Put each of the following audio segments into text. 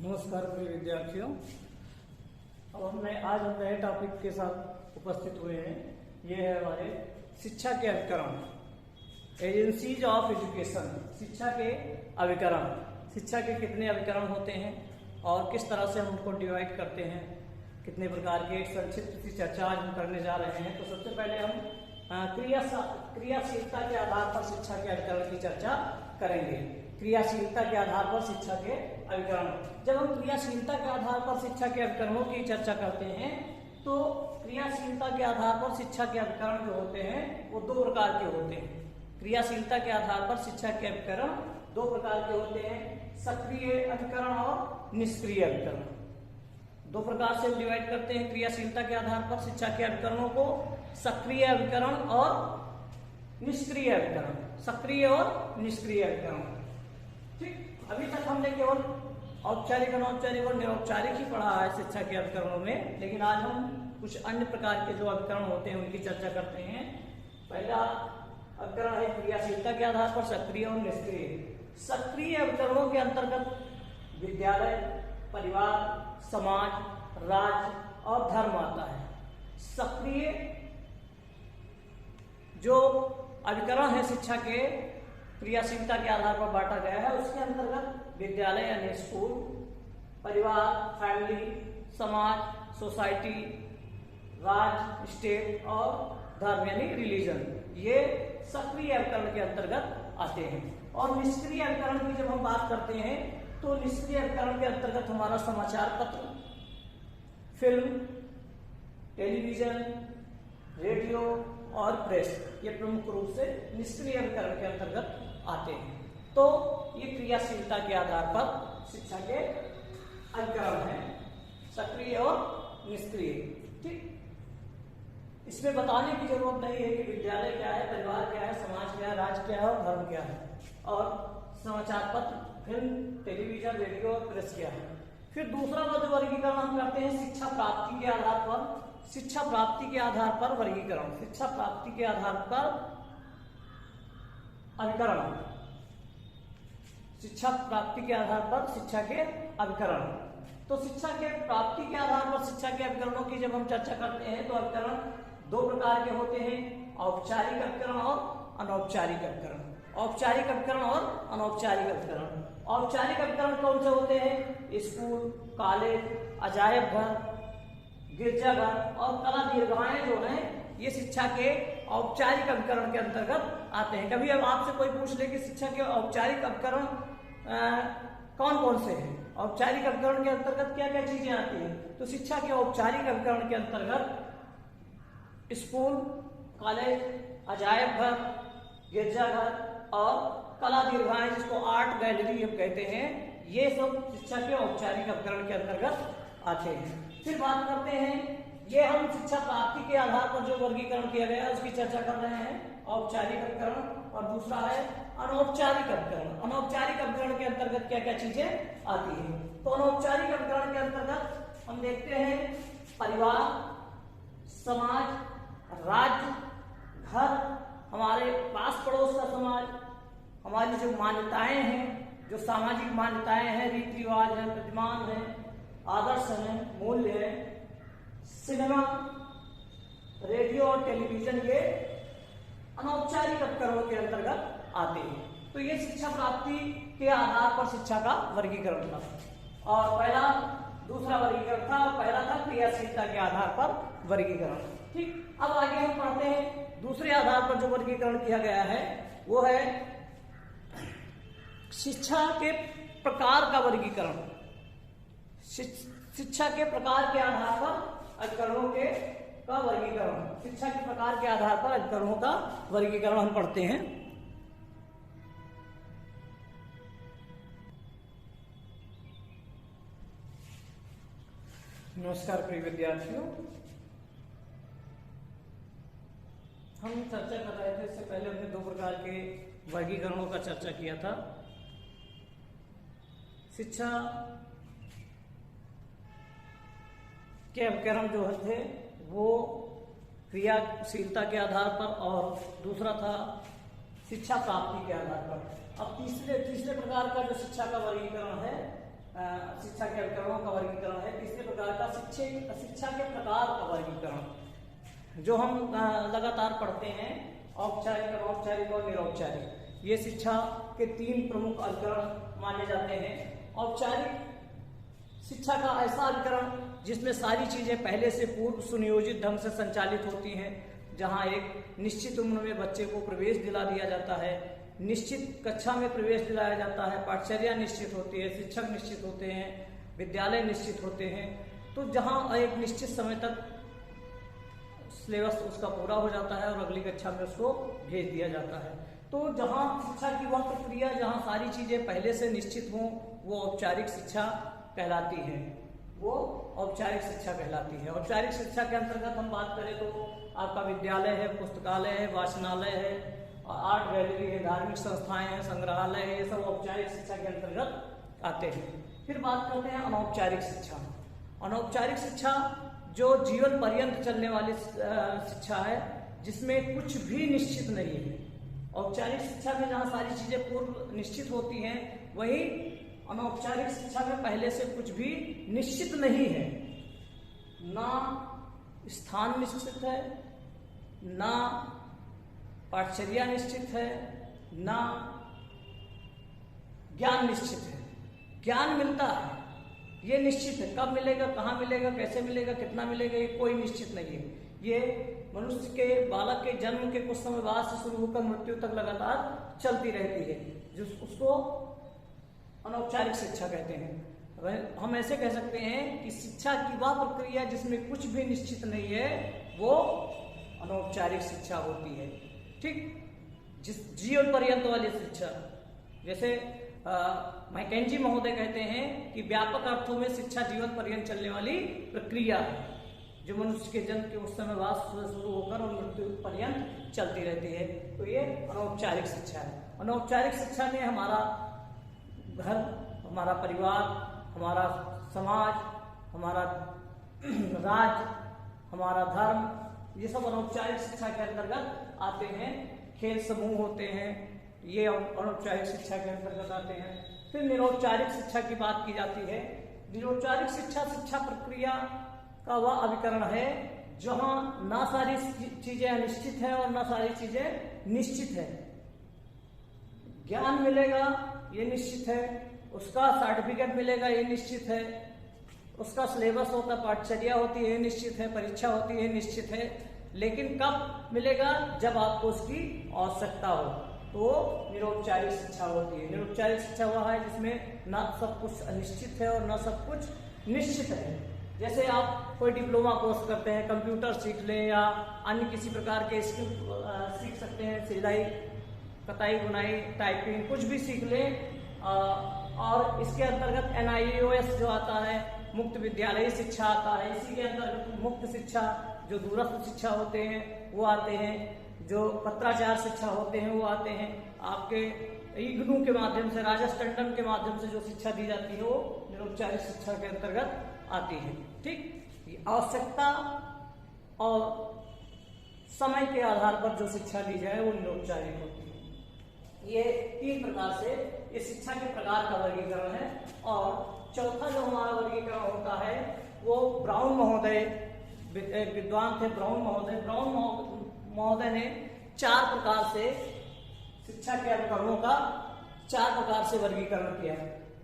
नमस्कार प्रिय विद्यार्थियों। अब आज हम नए टॉपिक के साथ उपस्थित हुए हैं। ये है हमारे शिक्षा के अभिकरण, एजेंसीज ऑफ एजुकेशन। शिक्षा के अभिकरण, शिक्षा के कितने अभिकरण होते हैं और किस तरह से हम उनको डिवाइड करते हैं, कितने प्रकार के, एक संक्षिप्त सी चर्चा आज हम करने जा रहे हैं। तो सबसे पहले हम क्रियाशीलता के आधार पर शिक्षा के अभिकरण की चर्चा करेंगे। क्रियाशीलता के आधार पर शिक्षा के अभिकरण। जब हम क्रियाशीलता के आधार पर शिक्षा के अभिकरणों की चर्चा करते हैं तो क्रियाशीलता के आधार पर शिक्षा के अभिकरण जो होते हैं वो दो प्रकार के होते हैं। क्रियाशीलता के आधार पर शिक्षा के अभिकरण दो प्रकार के होते हैं, सक्रिय अभिकरण और निष्क्रिय अभिकरण। दो प्रकार से हम डिवाइड करते हैं क्रियाशीलता के आधार पर शिक्षा के अभिकरणों को, सक्रिय अभिकरण और निष्क्रिय अभिकरण। सक्रिय और निष्क्रिय अभिकरण। ठीक, अभी तक हमने केवल औपचारिक, अनौपचारिक और निरौपचारिक ही पढ़ा है शिक्षा के अभिकरणों में, लेकिन आज हम कुछ अन्य प्रकार के जो अभिकरण होते हैं उनकी चर्चा करते हैं। पहला अभिकरण है क्रियाशीलता के आधार पर सक्रिय और निष्क्रिय। सक्रिय अभिकरणों के अंतर्गत विद्यालय, परिवार, समाज, राज्य और धर्म आता है। सक्रिय जो अभिकरण है शिक्षा के क्रियाशीलता के आधार पर बांटा गया है, उसके अंतर्गत विद्यालय यानी स्कूल, परिवार, फैमिली, समाज, सोसाइटी, राज्य, स्टेट और धर्म यानी रिलीजन, ये सक्रिय अभिकरण के अंतर्गत आते हैं। और निष्क्रिय अभिकरण की जब हम बात करते हैं तो निष्क्रिय अभिकरण के अंतर्गत हमारा समाचार पत्र, फिल्म, टेलीविजन, रेडियो और प्रेस, ये प्रमुख रूप से निष्क्रिय अभिकरण के अंतर्गत आते हैं। तो ये क्रियाशीलता के आधार पर शिक्षा के अभिकरण हैं, सक्रिय और निष्क्रिय। ठीक, इसमें बताने की जरूरत नहीं है कि विद्यालय क्या है, परिवार क्या है, समाज क्या है, राज्य क्या है और धर्म क्या है, और समाचार पत्र, फिल्म, टेलीविजन, रेडियो और प्रेस क्या है। फिर दूसरा वर्गीकरण हम करते हैं शिक्षा प्राप्ति के आधार पर। शिक्षा प्राप्ति के आधार पर वर्गीकरण, शिक्षा प्राप्ति के आधार पर अभिकरण, शिक्षा प्राप्ति के आधार पर शिक्षा के अभिकरण। तो शिक्षा के प्राप्ति के आधार पर शिक्षा के अभिकरणों की जब हम चर्चा करते हैं तो अभिकरण दो प्रकार के होते हैं, औपचारिक अभिकरण और अनौपचारिक अभिकरण। औपचारिक अभिकरण और अनौपचारिक अभिकरण। औपचारिक अभिकरण कौन से होते हैं? स्कूल, कॉलेज, अजायब घर, गिरजाघर और कला दीर्घाएं जो हैं ये शिक्षा के औपचारिक अभिकरण के अंतर्गत आते हैं। कभी अब आपसे कोई पूछ ले कि शिक्षा के औपचारिक अभिकरण कौन कौन से हैं, औपचारिक अभिकरण के अंतर्गत क्या क्या चीजें आती हैं, तो शिक्षा के औपचारिक अभिकरण के अंतर्गत स्कूल, कॉलेज, अजायब घर, गिरजाघर और कला दीर्घाएं जिसको आर्ट गैलरी हम कहते हैं, ये सब शिक्षा के औपचारिक अभिकरण के अंतर्गत आते हैं। फिर बात करते हैं, ये हम शिक्षा प्राप्ति के आधार पर जो वर्गीकरण किया गया है उसकी चर्चा कर रहे हैं, औपचारिक अभिकरण, और दूसरा है अनौपचारिक अभिकरण। अनौपचारिक अभिकरण के अंतर्गत क्या क्या चीजें आती हैं? तो अनौपचारिक अभिकरण के अंतर्गत हम देखते हैं परिवार, समाज, राज्य, घर, हमारे पास पड़ोस का समाज, हमारी जो मान्यताएं हैं, जो सामाजिक मान्यताएं हैं, रीति रिवाज है, प्रतिमान है, आदर्श है, मूल्य है, सिनेमा, रेडियो और टेलीविजन, ये अनौपचारिक अभिकरणों के अंतर्गत आते हैं। तो ये शिक्षा प्राप्ति के आधार पर शिक्षा का वर्गीकरण था। और पहला, दूसरा वर्गीकरण था, पहला था क्रियाशीलता के आधार पर वर्गीकरण। ठीक, अब आगे हम पढ़ते हैं दूसरे आधार पर जो वर्गीकरण किया गया है वो है शिक्षा के प्रकार का वर्गीकरण। शिक्षा के प्रकार के आधार पर अभिकरणों के का वर्गीकरण। शिक्षा के प्रकार के आधार पर अभिकरणों का वर्गीकरण हम पढ़ते हैं। नमस्कार प्रिय विद्यार्थियों, हम चर्चा कर रहे थे, इससे पहले हमने दो प्रकार के वर्गीकरणों का चर्चा किया था। शिक्षा के अभिकरण जो थे वो क्रियाशीलता के आधार पर, और दूसरा था शिक्षा प्राप्ति के आधार पर। अब तीसरे प्रकार का जो शिक्षा का वर्गीकरण है शिक्षा के अभिकरणों का वर्गीकरण है। तीसरे प्रकार का शिक्षा के प्रकार का वर्गीकरण, जो हम लगातार पढ़ते हैं, औपचारिक, अनौपचारिक और निरौपचारिक। ये शिक्षा के 3 प्रमुख अधिकरण माने जाते हैं। औपचारिक शिक्षा का ऐसा अधिकरण जिसमें सारी चीजें पहले से पूर्व सुनियोजित ढंग से संचालित होती हैं, जहां एक निश्चित उम्र में बच्चे को प्रवेश दिला दिया जाता है, निश्चित कक्षा में प्रवेश दिलाया जाता है, पाठचर्या निश्चित होती है, शिक्षक निश्चित होते हैं, विद्यालय निश्चित होते हैं। तो जहां एक निश्चित समय तक सिलेबस उसका पूरा हो जाता है और अगली कक्षा में उसको भेज दिया जाता है। तो जहां शिक्षा की वह प्रक्रिया जहां सारी चीजें पहले से निश्चित हों, वो औपचारिक शिक्षा कहलाती है, वो औपचारिक शिक्षा कहलाती है। औपचारिक शिक्षा के अंतर्गत हम बात करें तो आपका विद्यालय है, पुस्तकालय है, वाचनालय है, आर्ट गैलरी है, धार्मिक संस्थाएं हैं, संग्रहालय है, ये सब औपचारिक शिक्षा के अंतर्गत आते हैं। फिर बात करते हैं अनौपचारिक शिक्षा। अनौपचारिक शिक्षा जो जीवन पर्यंत चलने वाली शिक्षा है, जिसमें कुछ भी निश्चित नहीं है। औपचारिक शिक्षा में जहाँ सारी चीजें पूर्व निश्चित होती हैं, वही अनौपचारिक शिक्षा में पहले से कुछ भी निश्चित नहीं है। ना स्थान निश्चित है, ना पाठचर्या निश्चित है, ना ज्ञान निश्चित है। ज्ञान मिलता है, ये निश्चित है, कब मिलेगा, कहाँ मिलेगा, कैसे मिलेगा, कितना मिलेगा, ये कोई निश्चित नहीं है। ये मनुष्य के बालक के जन्म के कुछ समय बाद से शुरू होकर मृत्यु तक लगातार चलती रहती है, जो उसको अनौपचारिक शिक्षा कहते हैं। हम ऐसे कह सकते हैं कि शिक्षा की वह प्रक्रिया जिसमें कुछ भी निश्चित नहीं है, वो अनौपचारिक शिक्षा होती है। ठीक, जिस जीवन पर्यंत वाली शिक्षा, जैसे मैकेंजी महोदय कहते हैं कि व्यापक अर्थों में शिक्षा जीवन पर्यंत चलने वाली प्रक्रिया है, जो मनुष्य के जन्म के उस समय बाद शुरू होकर और मृत्यु पर्यंत चलती रहती है। तो ये अनौपचारिक शिक्षा है। अनौपचारिक शिक्षा में हमारा घर, हमारा परिवार, हमारा समाज, हमारा राज्य, हमारा धर्म, ये सब अनौपचारिक शिक्षा के अंतर्गत आते हैं। खेल समूह होते हैं, ये अनौपचारिक शिक्षा के अंतर्गत आते हैं। फिर निरौपचारिक शिक्षा की बात की जाती है। निरौपचारिक शिक्षा प्रक्रिया का वह अभिकरण है जहां ना सारी चीजें अनिश्चित है और ना सारी चीजें निश्चित है। ज्ञान मिलेगा, ये निश्चित है, उसका सर्टिफिकेट मिलेगा, ये निश्चित है, उसका सिलेबस होता, पाठचर्या होती है, निश्चित है, परीक्षा होती है, निश्चित है। लेकिन कब मिलेगा? जब आपको उसकी आवश्यकता हो, तो निरौपचारिक शिक्षा होती है। निरौपचारिक शिक्षा वह है जिसमें ना सब कुछ अनिश्चित है और ना सब कुछ निश्चित है। जैसे आप कोई डिप्लोमा कोर्स करते हैं, कंप्यूटर सीख लें या अन्य किसी प्रकार के स्किल सीख सकते हैं, सिलाई, कताई, बुनाई, टाइपिंग, कुछ भी सीख लें। और इसके अंतर्गत NIOS जो आता है, मुक्त विद्यालयी शिक्षा आता है। इसी के अंतर्गत मुक्त शिक्षा, जो दूरस्थ शिक्षा होते हैं वो आते हैं, जो पत्राचार शिक्षा होते हैं वो आते हैं। आपके इग्नू के माध्यम से, राजेश टंडन के माध्यम से जो शिक्षा दी जाती है वो निरौपचारिक शिक्षा के अंतर्गत आती है। ठीक, आवश्यकता और समय के आधार पर जो शिक्षा दी जाए वो निरौपचारिक होती है। ये 3 प्रकार से ये शिक्षा के प्रकार का वर्गीकरण है। और चौथा जो हमारा वर्गीकरण होता है वो ब्राउन महोदय, एक विद्वान थे ब्राउन महोदय। ब्राउन महोदय ने 4 प्रकार से शिक्षा के उपकरणों का 4 प्रकार से वर्गीकरण किया।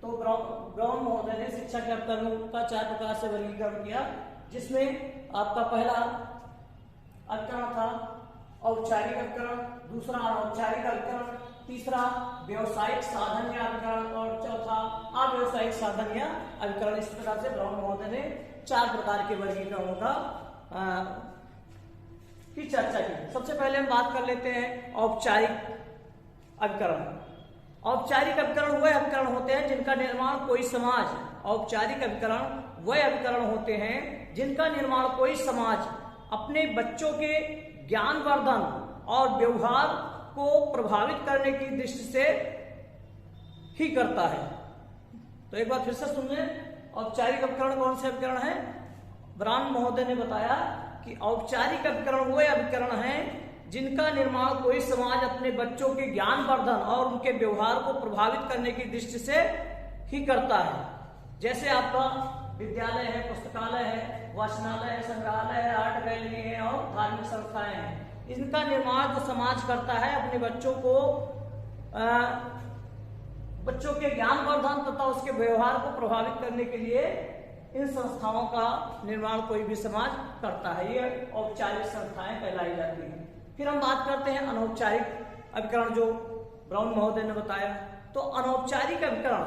तो ब्राउन महोदय ने शिक्षा के उपकरणों का 4 प्रकार से वर्गीकरण किया, जिसमें आपका पहला उपकरण था औपचारिक उपकरण, दूसरा अनौपचारिक उपकरण, तीसरा व्यवसायिक साधन या उपकरण और चौथा अव्यवसायिक साधन या उपकरण। इस प्रकार से ब्राउन महोदय ने 4 प्रकार के वर्गीकरणों की चर्चा की। सबसे पहले हम बात कर लेते हैं औपचारिक उपकरण। औपचारिक उपकरण वह उपकरण होते हैं जिनका निर्माण कोई समाज, औपचारिक उपकरण वह उपकरण होते हैं जिनका निर्माण कोई समाज अपने बच्चों के ज्ञानवर्धन और व्यवहार को प्रभावित करने की दृष्टि से ही करता है। तो एक बार फिर से सुन लें, औपचारिक उपकरण कौन से उपकरण है? ब्राउन महोदय ने बताया कि औपचारिक उपकरण वह उपकरण हैं जिनका निर्माण कोई समाज अपने बच्चों के ज्ञानवर्धन और उनके व्यवहार को प्रभावित करने की दृष्टि से ही करता है। जैसे आपका विद्यालय है, पुस्तकालय है, वाचनालय है, संग्रहालय है, आर्ट गैलरी है और धार्मिक संस्थाएं हैं। इनका निर्माण जो समाज करता है अपने बच्चों के ज्ञानवर्धन तथा उसके व्यवहार को प्रभावित करने के लिए इन संस्थाओं का निर्माण कोई भी समाज करता है। ये औपचारिक संस्थाएं कहलाई जाती हैं। फिर हम बात करते हैं अनौपचारिक अभिकरण, जो ब्राउन महोदय ने बताया। तो अनौपचारिक अभिकरण,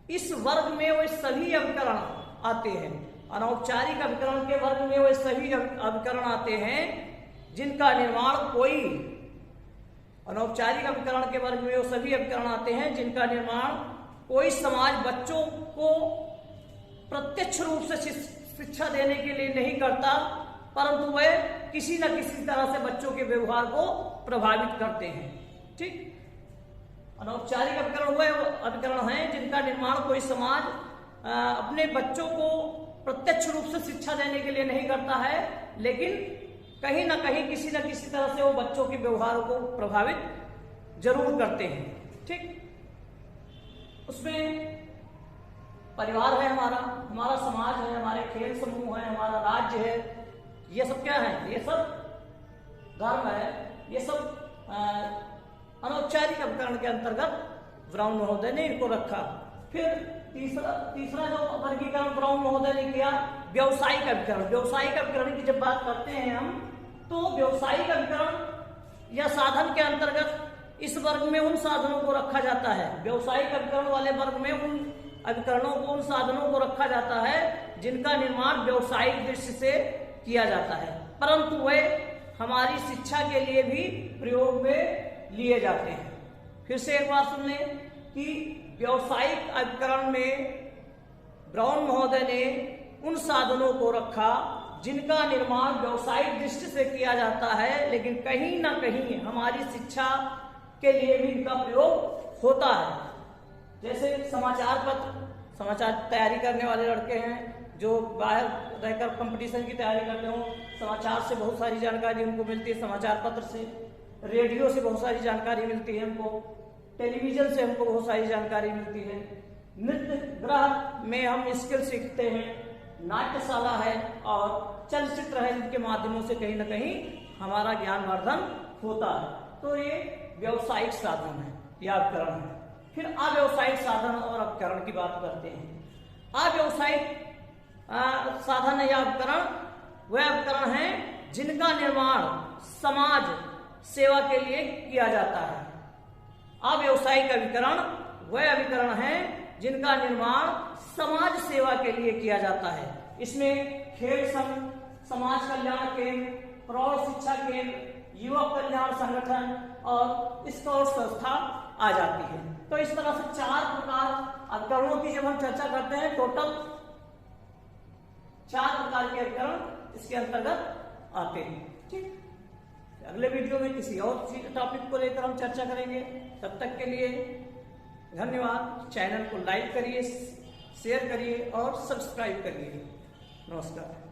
इस वर्ग में वे सभी अभिकरण आते हैं। अनौपचारिक अभिकरण के वर्ग में वे सभी अभिकरण आते हैं जिनका निर्माण कोई अनौपचारिक अभिकरण के वर्ग में वो सभी अभिकरण आते हैं जिनका निर्माण कोई समाज बच्चों को प्रत्यक्ष रूप से शिक्षा देने के लिए नहीं करता, परंतु वे किसी न किसी तरह से बच्चों के व्यवहार को प्रभावित करते हैं। ठीक, अनौपचारिक अभिकरण वह अभिकरण हैं जिनका निर्माण कोई समाज अपने बच्चों को प्रत्यक्ष रूप से शिक्षा देने के लिए नहीं करता है, लेकिन कहीं ना कहीं किसी न किसी तरह से वो बच्चों के व्यवहार को प्रभावित जरूर करते हैं। ठीक, उसमें परिवार है, हमारा समाज है, हमारे खेल समूह है, हमारा राज्य है, ये सब क्या है? ये सब धर्म है। ये सब अनौपचारिक अभिकरण के अंतर्गत ब्राउन महोदय ने इनको रखा। फिर तीसरा जो वर्गीकरण ब्राउन महोदय ने किया, व्यवसायिक अभिकरण। व्यवसायिक अभिकरण की जब बात करते हैं हम, तो व्यवसायिक अभिकरण या साधन के अंतर्गत इस वर्ग में उन साधनों को रखा जाता है। व्यवसायिक अभिकरण वाले वर्ग में उन अभिकरणों को, उन साधनों को रखा जाता है जिनका निर्माण व्यवसायिक दृष्टि से किया जाता है, परंतु वे हमारी शिक्षा के लिए भी प्रयोग में लिए जाते हैं। फिर से एक बार सुन लें कि व्यवसायिक अभिकरण में ब्राउन महोदय ने उन साधनों को रखा जिनका निर्माण व्यवसायिक दृष्टि से किया जाता है, लेकिन कहीं ना कहीं हमारी शिक्षा के लिए भी इनका प्रयोग होता है। जैसे समाचार पत्र, समाचार तैयारी करने वाले लड़के हैं जो बाहर रहकर कंपटीशन की तैयारी करते हो, समाचार से बहुत सारी जानकारी उनको मिलती है, समाचार पत्र से, रेडियो से बहुत सारी जानकारी मिलती है हमको, टेलीविजन से हमको बहुत सारी जानकारी मिलती है, नृत्य गृह में हम स्किल सीखते हैं, नाट्यशाला है और चलचित्र है जिनके माध्यमों से कहीं ना कहीं हमारा ज्ञानवर्धन होता है। तो ये व्यवसायिक साधन है या उपकरण है। फिर अव्यवसायिक साधन और उपकरण की बात करते हैं। अव्यवसायिक साधन या उपकरण वह उपकरण हैं जिनका निर्माण समाज सेवा के लिए किया जाता है। अव्यवसायिक अभिकरण वह अभिकरण हैं जिनका निर्माण समाज सेवा के लिए किया जाता है। इसमें खेल संघ, समाज कल्याण केंद्र, प्रौढ़ शिक्षा केंद्र, युवा कल्याण संगठन और स्काउट संस्था आ जाती है। तो इस तरह से 4 प्रकार अभिकरणों की जब हम चर्चा करते हैं, टोटल 4 प्रकार के अभिकरण इसके अंतर्गत आते हैं। ठीक, अगले वीडियो में किसी और टॉपिक को लेकर हम चर्चा करेंगे। तब तक के लिए धन्यवाद। चैनल को लाइक करिए, शेयर करिए और सब्सक्राइब करिए। नमस्कार।